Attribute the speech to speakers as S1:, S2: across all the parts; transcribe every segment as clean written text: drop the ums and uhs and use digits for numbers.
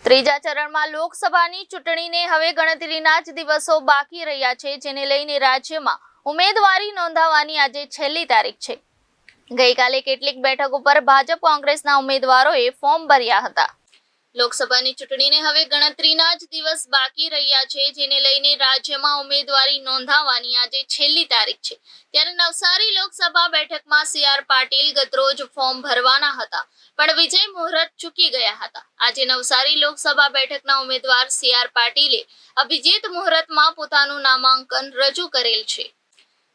S1: ત્રીજા ચરણમાં લોકસભાની ચૂંટણીને હવે ગણતરીના જ દિવસો બાકી રહ્યા છે, જેને લઈને રાજ્યમાં ઉમેદવારી નોંધાવવાની આજે છેલ્લી તારીખ છે। ગઈકાલે કેટલીક બેઠકો પર ભાજપ કોંગ્રેસના ઉમેદવારોએ ફોર્મ ભર્યા હતા। લોકસભાની ચૂંટણીને હવે ગણતરીના જ દિવસ બાકી રહ્યા છે, જેને લઈને રાજ્યમાં ઉમેદવારી નોંધાવવાની આજે છેલ્લી તારીખ છે। ત્યારે નવસારી લોકસભા બેઠકમાં સી.આર. પાટીલ ગતરોજ ફોર્મ ભરવાના હતા, પણ વિજય મુહૂર્ત ચૂકી ગયા હતા। આજે નવસારી લોકસભા બેઠકના ઉમેદવાર સી.આર. પાટીલે અભિજીત મુહૂર્તમાં પોતાનું નામાંકન રજૂ કરેલ છે।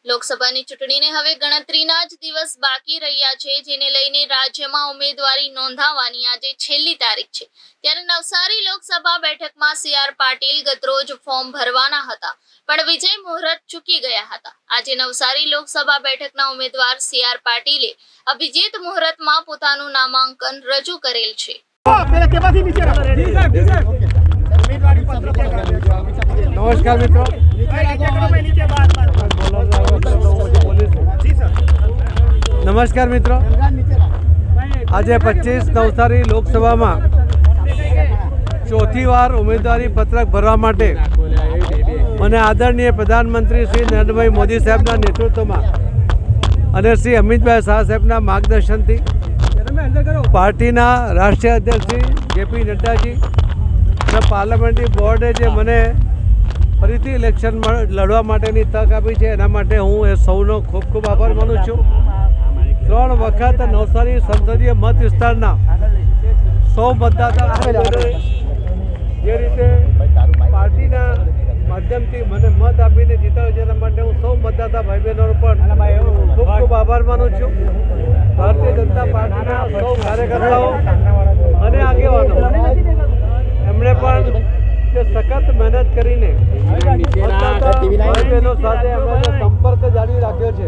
S1: લોકસભાની ચૂંટણીને હવે ગણતરીના જ દિવસ બાકી રહ્યા છે, જેને લઈને રાજ્યમાં ઉમેદવારી નોંધાવવાની આજે છેલ્લી તારીખ છે। ત્યારે નવસારી લોકસભા બેઠકમાં સી.આર. પાટીલ ગતરોજ ફોર્મ ભરવાના હતા, પણ વિજય મુહૂર્ત ચૂકી ગયા હતા। આજે નવસારી લોકસભા બેઠકના ઉમેદવાર સી.આર. પાટીલે અભિજીત મુહૂર્તમાં પોતાનું નામાંકન રજૂ કરેલ છે।
S2: નમસ્કાર મિત્રો, નમસ્કાર મિત્રો, આજે 25 નવસારી લોકસભામાં ચોથી વાર ઉમેદવારી પત્રક ભરવા માટે મને આદરણીય પ્રધાનમંત્રી શ્રી નરેન્દ્રભાઈ મોદી સાહેબના નેતૃત્વમાં અને શ્રી અમિતભાઈ શાહ સાહેબના માર્ગદર્શનથી પાર્ટીના રાષ્ટ્રીય અધ્યક્ષ શ્રી જે.પી. નડ્ડાજી અને પાર્લામેન્ટરી બોર્ડે જે મને ફરીથી ઇલેક્શન લડવા માટેની તક આપી છે, એના માટે હું એ સૌનો ખૂબ ખૂબ આભાર માનું છું। 3 વખત નવસારી સંસદીય મત વિસ્તારના 100 મતદાતા જે રીતે પાર્ટીના માધ્યમથી મને મત આપીને જીતાડ્યો છે, એના માટે હું સૌ મતદાતા ભાઈ બહેનોનો પણ ખૂબ ખૂબ આભાર માનું છું। ભારતીય જનતા પાર્ટીના સૌ કાર્યકર્તાઓ અને આગેવાનો એમણે પણ જે સખત મહેનત કરીને ભાઈ બહેનો સાથે એમણે સંપર્ક જાળવી રાખ્યો છે,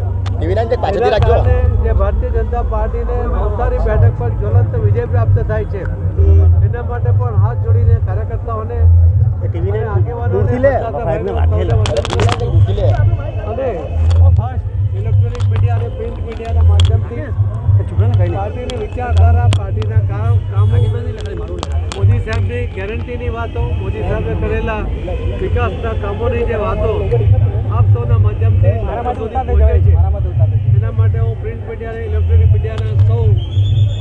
S2: જે ભારતીય જનતા પાર્ટીને નવસારી બેઠક પર જ્વલંત વિજય પ્રાપ્ત થાય છે, એના માટે પણ હાથ જોડીને કાર્યકર્તાઓને આગેવાનોને અને ઇલેક્ટ્રોનિક મીડિયા અને પ્રિન્ટ મીડિયાના માધ્યમથી પાર્ટીની વિચારધારા, પાર્ટીના કામો, મોદી સાહેબની ગેરંટીની વાતો, મોદી સાહેબે કરેલા વિકાસના કામોની જે વાતો આપ સૌના માધ્યમથી પહોંચે છે, એના માટે હું પ્રિન્ટ મીડિયા અને ઇલેક્ટ્રોનિક મીડિયાના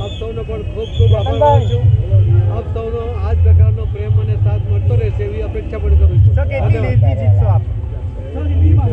S2: આપ સૌનો પણ ખૂબ ખૂબ આભાર માનું છું। આપ સૌનો આ જ પ્રકારનો પ્રેમ અને સાથ મળતો રહેશે એવી અપેક્ષા પણ કરું છું।